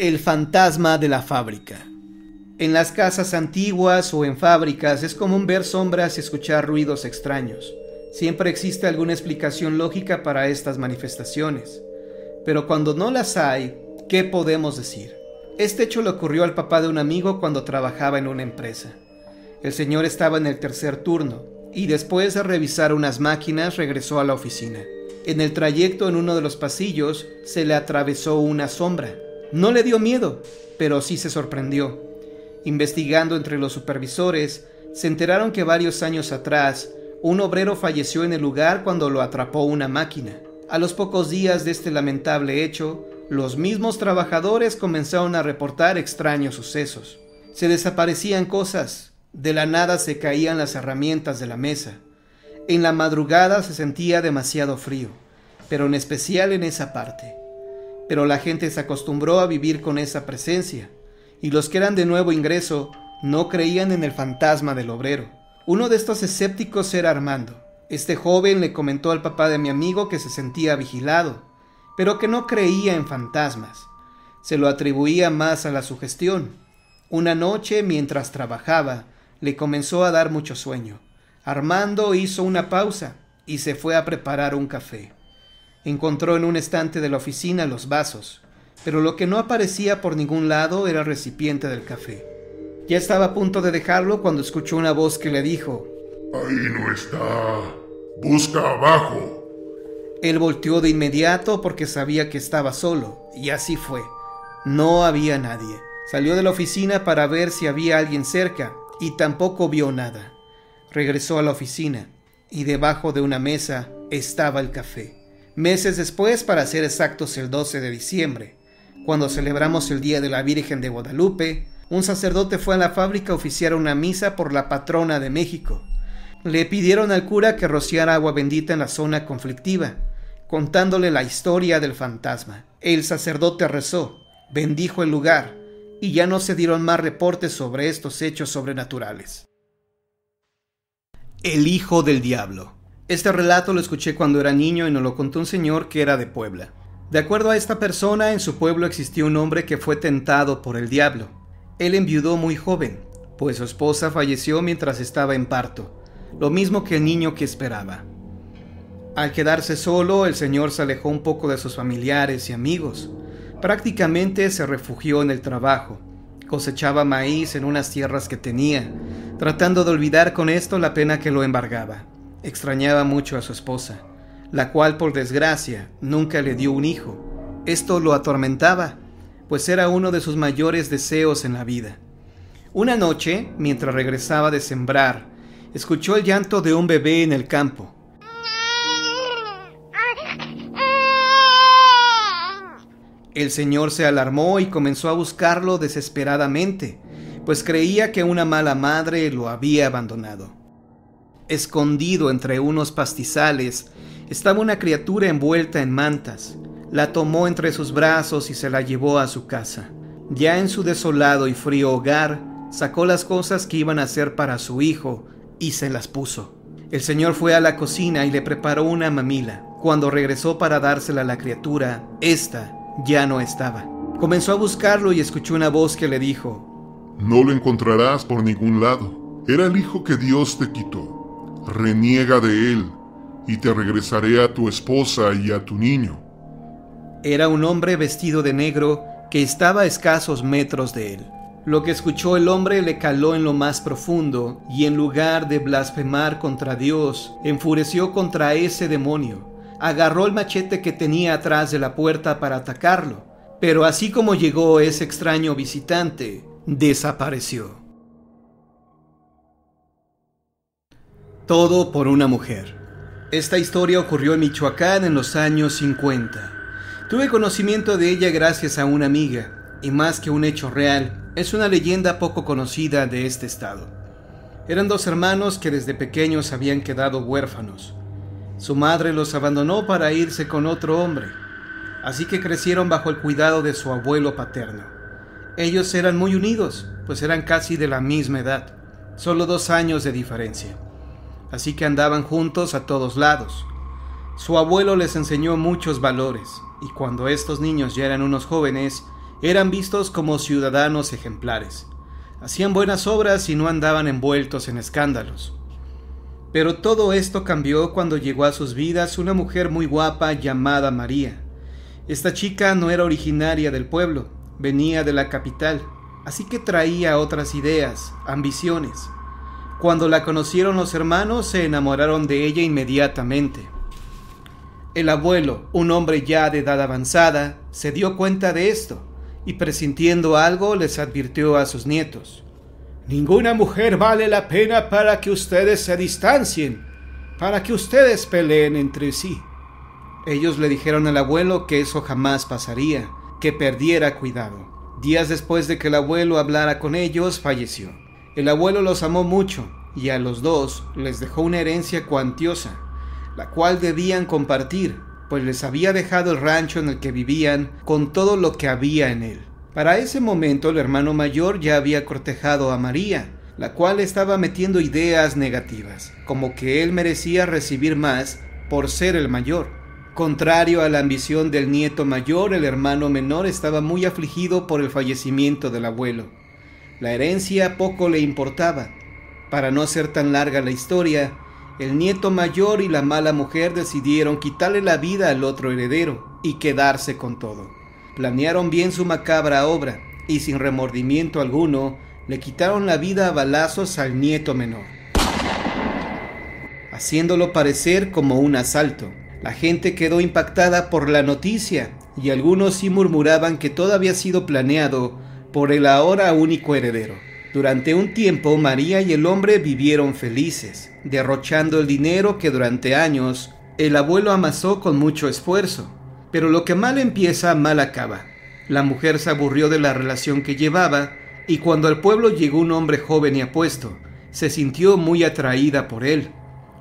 El fantasma de la fábrica. En las casas antiguas o en fábricas es común ver sombras y escuchar ruidos extraños. Siempre existe alguna explicación lógica para estas manifestaciones. Pero cuando no las hay, ¿qué podemos decir? Este hecho le ocurrió al papá de un amigo cuando trabajaba en una empresa. El señor estaba en el tercer turno y después de revisar unas máquinas regresó a la oficina. En el trayecto en uno de los pasillos se le atravesó una sombra. No le dio miedo, pero sí se sorprendió. Investigando entre los supervisores, se enteraron que varios años atrás, un obrero falleció en el lugar cuando lo atrapó una máquina. A los pocos días de este lamentable hecho, los mismos trabajadores comenzaron a reportar extraños sucesos. Se desaparecían cosas, de la nada se caían las herramientas de la mesa. En la madrugada se sentía demasiado frío, pero en especial en esa parte. Pero la gente se acostumbró a vivir con esa presencia, y los que eran de nuevo ingreso no creían en el fantasma del obrero. Uno de estos escépticos era Armando. Este joven le comentó al papá de mi amigo que se sentía vigilado, pero que no creía en fantasmas. Se lo atribuía más a la sugestión. Una noche, mientras trabajaba, le comenzó a dar mucho sueño. Armando hizo una pausa y se fue a preparar un café. Encontró en un estante de la oficina los vasos, pero lo que no aparecía por ningún lado era el recipiente del café. Ya estaba a punto de dejarlo cuando escuchó una voz que le dijo: «Ahí no está. Busca abajo». Él volteó de inmediato porque sabía que estaba solo, y así fue. No había nadie. Salió de la oficina para ver si había alguien cerca, y tampoco vio nada. Regresó a la oficina, y debajo de una mesa estaba el café. Meses después, para ser exactos el 12 de diciembre, cuando celebramos el Día de la Virgen de Guadalupe, un sacerdote fue a la fábrica a oficiar una misa por la patrona de México. Le pidieron al cura que rociara agua bendita en la zona conflictiva, contándole la historia del fantasma. El sacerdote rezó, bendijo el lugar, y ya no se dieron más reportes sobre estos hechos sobrenaturales. El hijo del diablo. Este relato lo escuché cuando era niño y nos lo contó un señor que era de Puebla. De acuerdo a esta persona, en su pueblo existió un hombre que fue tentado por el diablo. Él enviudó muy joven, pues su esposa falleció mientras estaba en parto, lo mismo que el niño que esperaba. Al quedarse solo, el señor se alejó un poco de sus familiares y amigos. Prácticamente se refugió en el trabajo. Cosechaba maíz en unas tierras que tenía, tratando de olvidar con esto la pena que lo embargaba. Extrañaba mucho a su esposa, la cual por desgracia nunca le dio un hijo. Esto lo atormentaba, pues era uno de sus mayores deseos en la vida. Una noche, mientras regresaba de sembrar, escuchó el llanto de un bebé en el campo. El señor se alarmó y comenzó a buscarlo desesperadamente, pues creía que una mala madre lo había abandonado. Escondido entre unos pastizales, estaba una criatura envuelta en mantas. La tomó entre sus brazos y se la llevó a su casa. Ya en su desolado y frío hogar, sacó las cosas que iban a hacer para su hijo y se las puso. El señor fue a la cocina y le preparó una mamila. Cuando regresó para dársela a la criatura, ésta ya no estaba. Comenzó a buscarlo y escuchó una voz que le dijo: «No lo encontrarás por ningún lado. Era el hijo que Dios te quitó. Reniega de él, y te regresaré a tu esposa y a tu niño». Era un hombre vestido de negro que estaba a escasos metros de él. Lo que escuchó el hombre le caló en lo más profundo, y en lugar de blasfemar contra Dios, enfureció contra ese demonio. Agarró el machete que tenía atrás de la puerta para atacarlo, pero así como llegó ese extraño visitante, desapareció. Todo por una mujer. Esta historia ocurrió en Michoacán en los años 50. Tuve conocimiento de ella gracias a una amiga, y más que un hecho real, es una leyenda poco conocida de este estado. Eran dos hermanos que desde pequeños habían quedado huérfanos. Su madre los abandonó para irse con otro hombre, así que crecieron bajo el cuidado de su abuelo paterno. Ellos eran muy unidos, pues eran casi de la misma edad, solo 2 años de diferencia. Así que andaban juntos a todos lados. Su abuelo les enseñó muchos valores, y cuando estos niños ya eran unos jóvenes, Eran vistos como ciudadanos ejemplares. Hacían buenas obras y no andaban envueltos en escándalos. Pero todo esto cambió cuando llegó a sus vidas una mujer muy guapa llamada María. Esta chica no era originaria del pueblo, venía de la capital, así que traía otras ideas, ambiciones. Cuando la conocieron los hermanos, se enamoraron de ella inmediatamente. El abuelo, un hombre ya de edad avanzada, se dio cuenta de esto y, presintiendo algo, les advirtió a sus nietos: «Ninguna mujer vale la pena para que ustedes se distancien, para que ustedes peleen entre sí». Ellos le dijeron al abuelo que eso jamás pasaría, que perdiera cuidado. Días después de que el abuelo hablara con ellos, falleció. El abuelo los amó mucho y a los dos les dejó una herencia cuantiosa, la cual debían compartir, pues les había dejado el rancho en el que vivían con todo lo que había en él. Para ese momento el hermano mayor ya había cortejado a María, la cual estaba metiendo ideas negativas, como que él merecía recibir más por ser el mayor. Contrario a la ambición del nieto mayor, el hermano menor estaba muy afligido por el fallecimiento del abuelo. La herencia poco le importaba. Para no hacer tan larga la historia, el nieto mayor y la mala mujer decidieron quitarle la vida al otro heredero y quedarse con todo. Planearon bien su macabra obra y sin remordimiento alguno le quitaron la vida a balazos al nieto menor, haciéndolo parecer como un asalto. La gente quedó impactada por la noticia y algunos sí murmuraban que todo había sido planeado por el ahora único heredero. Durante un tiempo, María y el hombre vivieron felices, derrochando el dinero que durante años el abuelo amasó con mucho esfuerzo. Pero lo que mal empieza, mal acaba. La mujer se aburrió de la relación que llevaba y cuando al pueblo llegó un hombre joven y apuesto, se sintió muy atraída por él.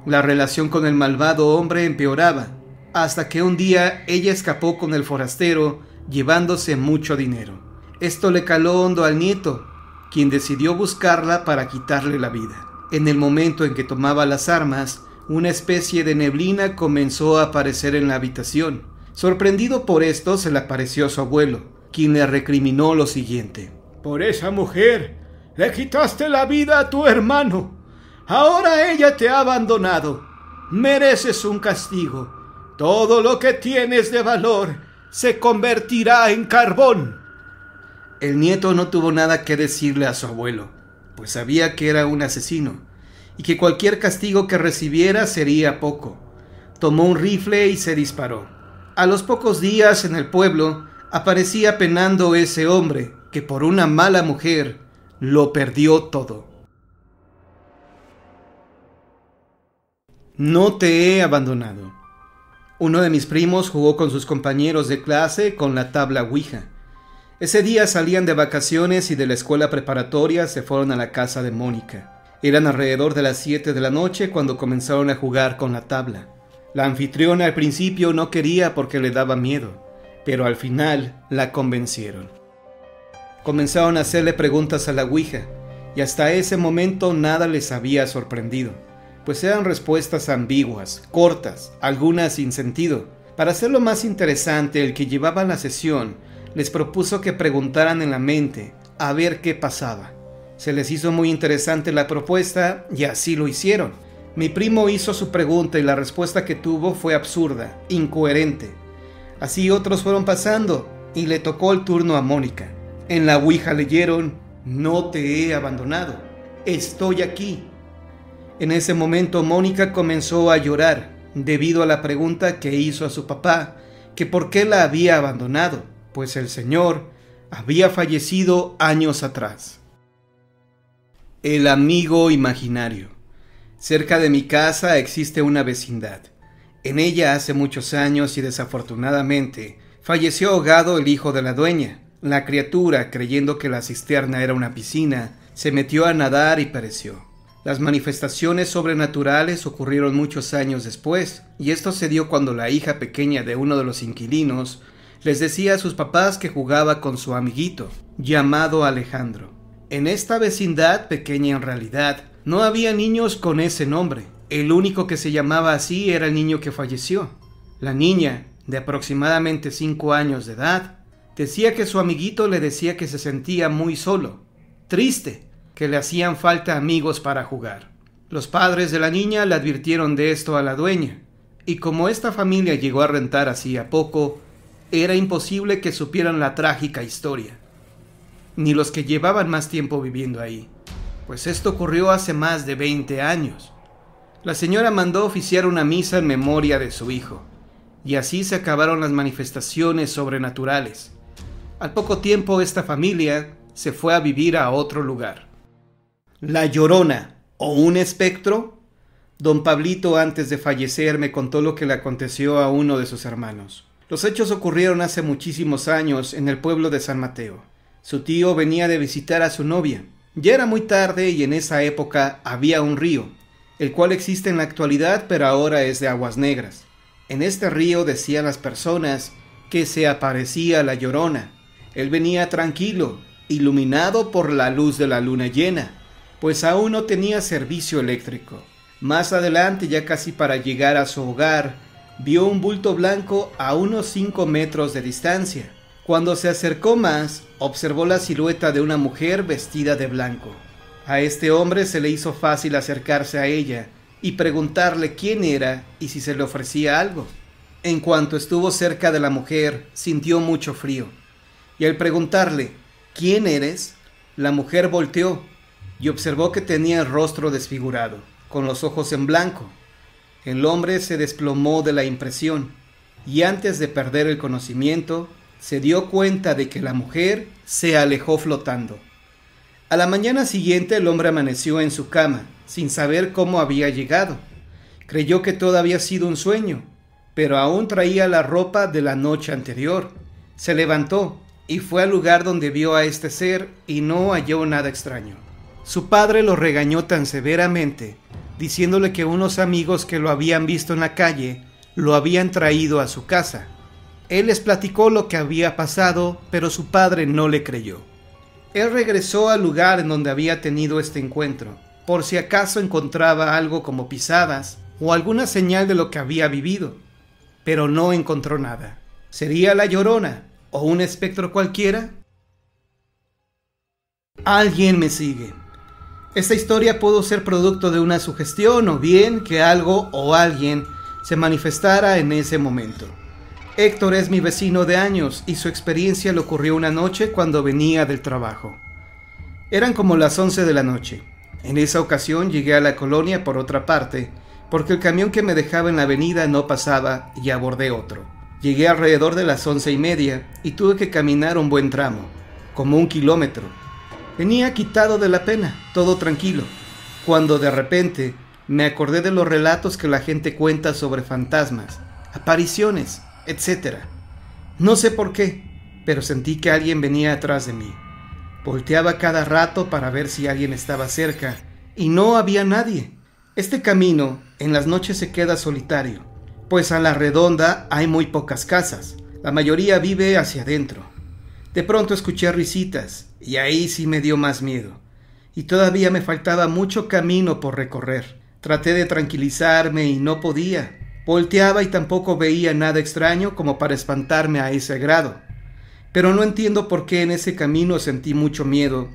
La relación con el malvado hombre empeoraba, hasta que un día ella escapó con el forastero, llevándose mucho dinero. Esto le caló hondo al nieto, quien decidió buscarla para quitarle la vida. En el momento en que tomaba las armas, una especie de neblina comenzó a aparecer en la habitación. Sorprendido por esto, se le apareció a su abuelo, quien le recriminó lo siguiente: «Por esa mujer le quitaste la vida a tu hermano. Ahora ella te ha abandonado. Mereces un castigo. Todo lo que tienes de valor se convertirá en carbón». El nieto no tuvo nada que decirle a su abuelo, pues sabía que era un asesino y que cualquier castigo que recibiera sería poco. Tomó un rifle y se disparó. A los pocos días en el pueblo aparecía penando ese hombre que por una mala mujer lo perdió todo. No te he abandonado. Uno de mis primos jugó con sus compañeros de clase con la tabla Ouija. Ese día salían de vacaciones y de la escuela preparatoria se fueron a la casa de Mónica. Eran alrededor de las 7 de la noche cuando comenzaron a jugar con la tabla. La anfitriona al principio no quería porque le daba miedo, pero al final la convencieron. Comenzaron a hacerle preguntas a la Ouija y hasta ese momento nada les había sorprendido, pues eran respuestas ambiguas, cortas, algunas sin sentido. Para hacerlo más interesante, el que llevaba la sesión les propuso que preguntaran en la mente a ver qué pasaba. Se les hizo muy interesante la propuesta y así lo hicieron. Mi primo hizo su pregunta y la respuesta que tuvo fue absurda, incoherente. Así otros fueron pasando y le tocó el turno a Mónica. En la Ouija leyeron: «No te he abandonado, estoy aquí». En ese momento Mónica comenzó a llorar debido a la pregunta que hizo a su papá, que por qué la había abandonado, pues el señor había fallecido años atrás. El amigo imaginario. Cerca de mi casa existe una vecindad. En ella hace muchos años y desafortunadamente falleció ahogado el hijo de la dueña. La criatura, creyendo que la cisterna era una piscina, se metió a nadar y pereció. Las manifestaciones sobrenaturales ocurrieron muchos años después, y esto se dio cuando la hija pequeña de uno de los inquilinos les decía a sus papás que jugaba con su amiguito, llamado Alejandro. En esta vecindad, pequeña en realidad, no había niños con ese nombre. El único que se llamaba así era el niño que falleció. La niña, de aproximadamente 5 años de edad, Decía que su amiguito le decía que se sentía muy solo, triste, que le hacían falta amigos para jugar. Los padres de la niña le advirtieron de esto a la dueña, y como esta familia llegó a rentar hacía poco, era imposible que supieran la trágica historia, ni los que llevaban más tiempo viviendo ahí, pues esto ocurrió hace más de 20 años. La señora mandó oficiar una misa en memoria de su hijo, y así se acabaron las manifestaciones sobrenaturales. Al poco tiempo esta familia se fue a vivir a otro lugar. La Llorona, o un espectro. Don Pablito, antes de fallecer, me contó lo que le aconteció a uno de sus hermanos. Los hechos ocurrieron hace muchísimos años en el pueblo de San Mateo. Su tío venía de visitar a su novia. Ya era muy tarde y en esa época había un río, el cual existe en la actualidad, pero ahora es de aguas negras. En este río decían las personas que se aparecía la Llorona. Él venía tranquilo, iluminado por la luz de la luna llena, pues aún no tenía servicio eléctrico. Más adelante, ya casi para llegar a su hogar, vio un bulto blanco a unos 5 metros de distancia. Cuando se acercó más, observó la silueta de una mujer vestida de blanco. A este hombre se le hizo fácil acercarse a ella y preguntarle quién era y si se le ofrecía algo. En cuanto estuvo cerca de la mujer, sintió mucho frío, y al preguntarle ¿quién eres?, la mujer volteó y observó que tenía el rostro desfigurado, con los ojos en blanco. El hombre se desplomó de la impresión, y antes de perder el conocimiento, se dio cuenta de que la mujer se alejó flotando. A la mañana siguiente el hombre amaneció en su cama, sin saber cómo había llegado. Creyó que todo había sido un sueño, pero aún traía la ropa de la noche anterior. Se levantó y fue al lugar donde vio a este ser y no halló nada extraño. Su padre lo regañó tan severamente, diciéndole que unos amigos que lo habían visto en la calle lo habían traído a su casa. Él les platicó lo que había pasado, pero su padre no le creyó. Él regresó al lugar en donde había tenido este encuentro, por si acaso encontraba algo como pisadas o alguna señal de lo que había vivido, pero no encontró nada. ¿Sería la Llorona o un espectro cualquiera? Alguien me sigue. Esta historia pudo ser producto de una sugestión o bien que algo o alguien se manifestara en ese momento. Héctor es mi vecino de años y su experiencia le ocurrió una noche cuando venía del trabajo. Eran como las 11 de la noche. En esa ocasión llegué a la colonia por otra parte, porque el camión que me dejaba en la avenida no pasaba y abordé otro. Llegué alrededor de las 11:30 y tuve que caminar un buen tramo, como 1 kilómetro. Venía quitado de la pena, todo tranquilo, cuando de repente me acordé de los relatos que la gente cuenta sobre fantasmas, apariciones, etc. No sé por qué, pero sentí que alguien venía atrás de mí. Volteaba cada rato para ver si alguien estaba cerca, y no había nadie. Este camino en las noches se queda solitario, pues a la redonda hay muy pocas casas, la mayoría vive hacia adentro. De pronto escuché risitas, y ahí sí me dio más miedo, y todavía me faltaba mucho camino por recorrer. Traté de tranquilizarme y no podía. Volteaba y tampoco veía nada extraño como para espantarme a ese grado. Pero no entiendo por qué en ese camino sentí mucho miedo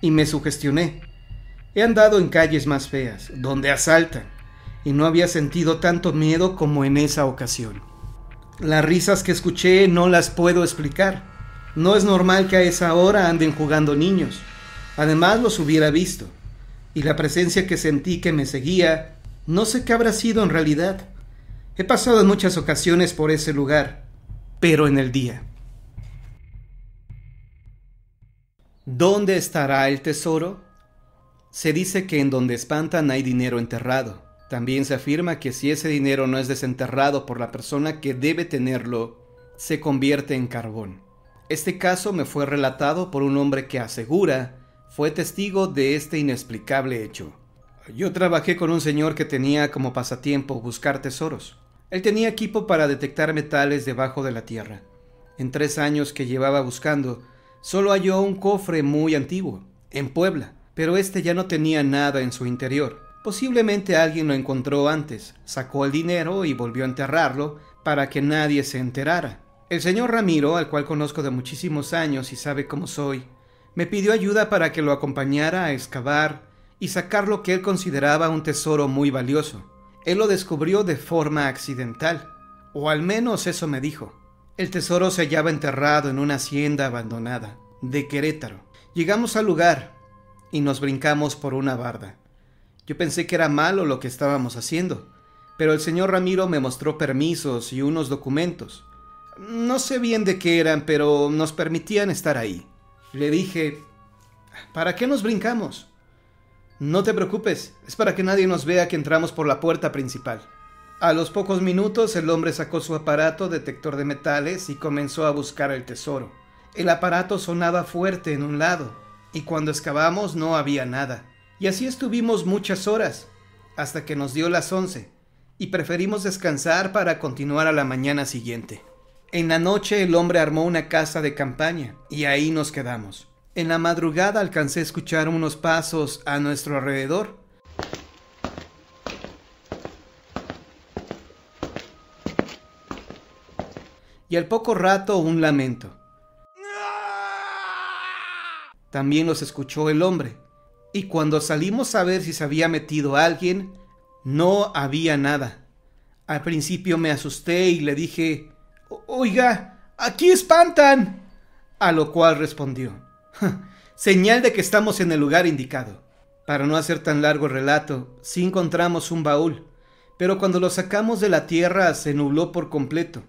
y me sugestioné. He andado en calles más feas, donde asaltan, y no había sentido tanto miedo como en esa ocasión. Las risas que escuché no las puedo explicar. No es normal que a esa hora anden jugando niños. Además los hubiera visto. Y la presencia que sentí que me seguía, no sé qué habrá sido en realidad. He pasado en muchas ocasiones por ese lugar, pero en el día. ¿Dónde estará el tesoro? Se dice que en donde espantan hay dinero enterrado. También se afirma que si ese dinero no es desenterrado por la persona que debe tenerlo, se convierte en carbón. Este caso me fue relatado por un hombre que asegura fue testigo de este inexplicable hecho. Yo trabajé con un señor que tenía como pasatiempo buscar tesoros. Él tenía equipo para detectar metales debajo de la tierra. En 3 años que llevaba buscando, solo halló un cofre muy antiguo, en Puebla, pero este ya no tenía nada en su interior. Posiblemente alguien lo encontró antes, sacó el dinero y volvió a enterrarlo para que nadie se enterara. El señor Ramiro, al cual conozco de muchísimos años y sabe cómo soy, me pidió ayuda para que lo acompañara a excavar y sacar lo que él consideraba un tesoro muy valioso. Él lo descubrió de forma accidental, o al menos eso me dijo. El tesoro se hallaba enterrado en una hacienda abandonada, de Querétaro. Llegamos al lugar y nos brincamos por una barda. Yo pensé que era malo lo que estábamos haciendo, pero el señor Ramiro me mostró permisos y unos documentos. No sé bien de qué eran, pero nos permitían estar ahí. Le dije, ¿para qué nos brincamos? No te preocupes, es para que nadie nos vea que entramos por la puerta principal. A los pocos minutos el hombre sacó su aparato detector de metales y comenzó a buscar el tesoro. El aparato sonaba fuerte en un lado, y cuando excavamos no había nada. Y así estuvimos muchas horas, hasta que nos dio las 11, y preferimos descansar para continuar a la mañana siguiente. En la noche el hombre armó una casa de campaña, y ahí nos quedamos. En la madrugada alcancé a escuchar unos pasos a nuestro alrededor. Y al poco rato un lamento. También los escuchó el hombre, y cuando salimos a ver si se había metido alguien, no había nada. Al principio me asusté y le dije, «Oiga, aquí espantan», a lo cual respondió, «Señal de que estamos en el lugar indicado». Para no hacer tan largo el relato, sí encontramos un baúl, pero cuando lo sacamos de la tierra se nubló por completo.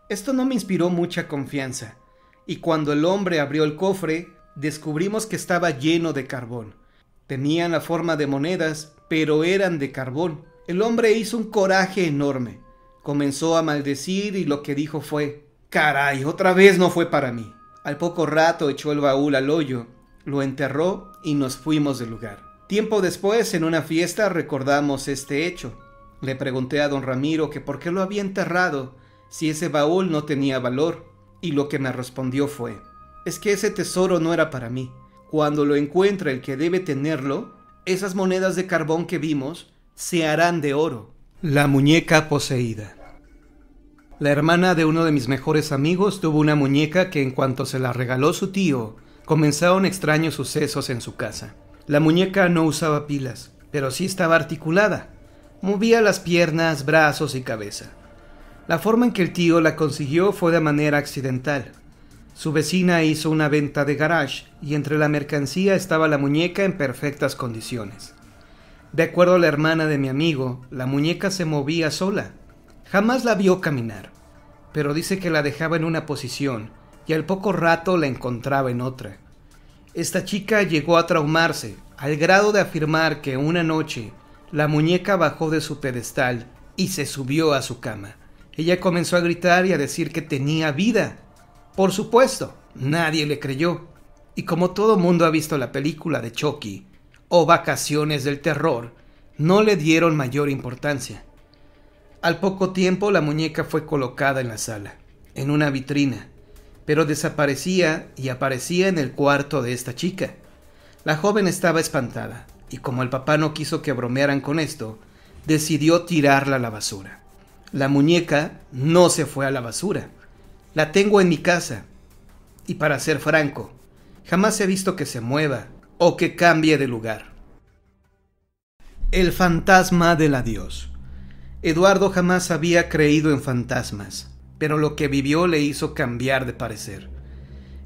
Esto no me inspiró mucha confianza, y cuando el hombre abrió el cofre, descubrimos que estaba lleno de carbón. Tenían la forma de monedas, pero eran de carbón. El hombre hizo un coraje enorme. Comenzó a maldecir y lo que dijo fue, «Caray, otra vez no fue para mí». Al poco rato echó el baúl al hoyo, lo enterró y nos fuimos del lugar. Tiempo después, en una fiesta, recordamos este hecho. Le pregunté a don Ramiro que por qué lo había enterrado si ese baúl no tenía valor, y lo que me respondió fue, «Es que ese tesoro no era para mí. Cuando lo encuentre el que debe tenerlo, esas monedas de carbón que vimos se harán de oro». La muñeca poseída. La hermana de uno de mis mejores amigos tuvo una muñeca que en cuanto se la regaló su tío, comenzaron extraños sucesos en su casa. La muñeca no usaba pilas, pero sí estaba articulada. Movía las piernas, brazos y cabeza. La forma en que el tío la consiguió fue de manera accidental. Su vecina hizo una venta de garage y entre la mercancía estaba la muñeca en perfectas condiciones. De acuerdo a la hermana de mi amigo, la muñeca se movía sola. Jamás la vio caminar, pero dice que la dejaba en una posición y al poco rato la encontraba en otra. Esta chica llegó a traumarse al grado de afirmar que una noche la muñeca bajó de su pedestal y se subió a su cama. Ella comenzó a gritar y a decir que tenía vida. Por supuesto, nadie le creyó. Y como todo mundo ha visto la película de Chucky o Vacaciones del Terror, no le dieron mayor importancia. Al poco tiempo la muñeca fue colocada en la sala, en una vitrina, pero desaparecía y aparecía en el cuarto de esta chica. La joven estaba espantada, y como el papá no quiso que bromearan con esto, decidió tirarla a la basura. La muñeca no se fue a la basura. La tengo en mi casa, y para ser franco, jamás he visto que se mueva o que cambie de lugar. El fantasma del adiós. Eduardo jamás había creído en fantasmas, pero lo que vivió le hizo cambiar de parecer.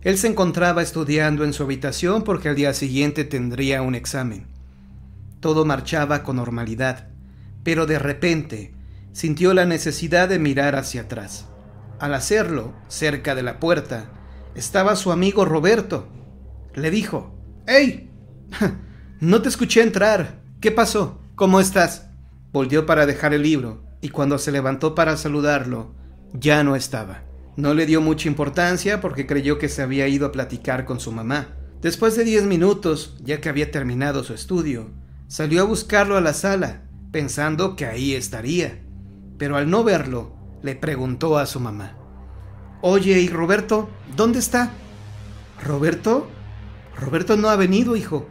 Él se encontraba estudiando en su habitación porque al día siguiente tendría un examen. Todo marchaba con normalidad, pero de repente sintió la necesidad de mirar hacia atrás. Al hacerlo, cerca de la puerta, estaba su amigo Roberto. Le dijo, «¡Hey! No te escuché entrar. ¿Qué pasó? ¿Cómo estás?» Volteó para dejar el libro, y cuando se levantó para saludarlo, ya no estaba. No le dio mucha importancia porque creyó que se había ido a platicar con su mamá. Después de 10 minutos, ya que había terminado su estudio, salió a buscarlo a la sala, pensando que ahí estaría. Pero al no verlo, le preguntó a su mamá, «Oye, ¿y Roberto? ¿Dónde está?» «¿Roberto? Roberto no ha venido, hijo»,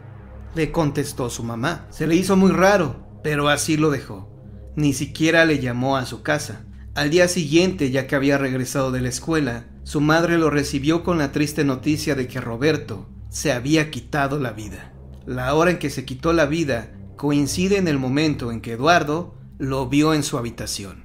le contestó su mamá. Se le hizo muy raro, pero así lo dejó. Ni siquiera le llamó a su casa. Al día siguiente, ya que había regresado de la escuela, su madre lo recibió con la triste noticia de que Roberto se había quitado la vida. La hora en que se quitó la vida coincide en el momento en que Eduardo lo vio en su habitación.